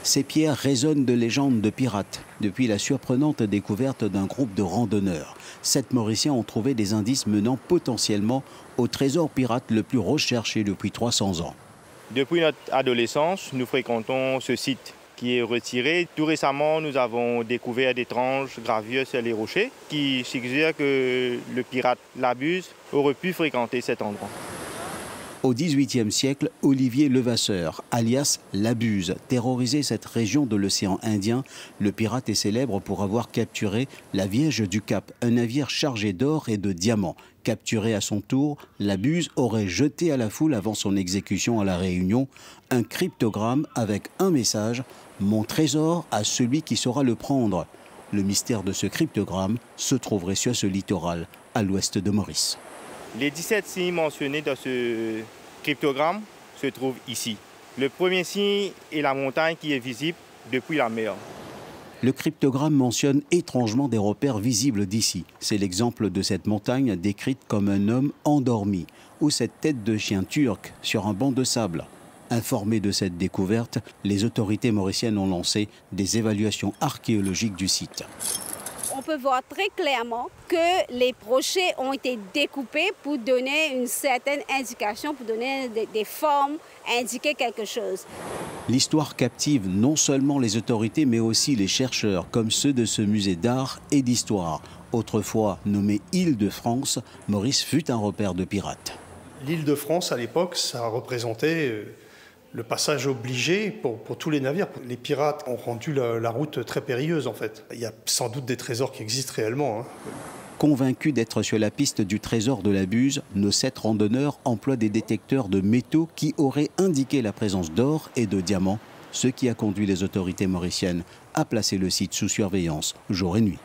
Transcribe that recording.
Ces pierres résonnent de légendes de pirates, depuis la surprenante découverte d'un groupe de randonneurs. 7 Mauriciens ont trouvé des indices menant potentiellement au trésor pirate le plus recherché depuis 300 ans. Depuis notre adolescence, nous fréquentons ce site qui est retiré. Tout récemment, nous avons découvert d'étranges gravures sur les rochers qui suggèrent que le pirate Labuse aurait pu fréquenter cet endroit. Au XVIIIe siècle, Olivier Levasseur, alias Labuse, terrorisait cette région de l'océan Indien. Le pirate est célèbre pour avoir capturé la Vierge du Cap, un navire chargé d'or et de diamants. Capturé à son tour, Labuse aurait jeté à la foule avant son exécution à La Réunion un cryptogramme avec un message « Mon trésor à celui qui saura le prendre ». Le mystère de ce cryptogramme se trouverait sur ce littoral à l'ouest de Maurice. Les 17 signes mentionnés dans ce cryptogramme se trouvent ici. Le premier signe est la montagne qui est visible depuis la mer. Le cryptogramme mentionne étrangement des repères visibles d'ici. C'est l'exemple de cette montagne décrite comme un homme endormi ou cette tête de chien turc sur un banc de sable. Informés de cette découverte, les autorités mauriciennes ont lancé des évaluations archéologiques du site. On peut voir très clairement que les rochers ont été découpés pour donner une certaine indication, pour donner des formes, indiquer quelque chose. L'histoire captive non seulement les autorités, mais aussi les chercheurs, comme ceux de ce musée d'art et d'histoire. Autrefois nommé Île-de-France, Maurice fut un repère de pirates. L'Île-de-France, à l'époque, ça représentait le passage obligé pour tous les navires. Les pirates ont rendu la route très périlleuse, en fait. Il y a sans doute des trésors qui existent réellement. Convaincus d'être sur la piste du trésor de Labuse, nos 7 randonneurs emploient des détecteurs de métaux qui auraient indiqué la présence d'or et de diamants, ce qui a conduit les autorités mauriciennes à placer le site sous surveillance jour et nuit.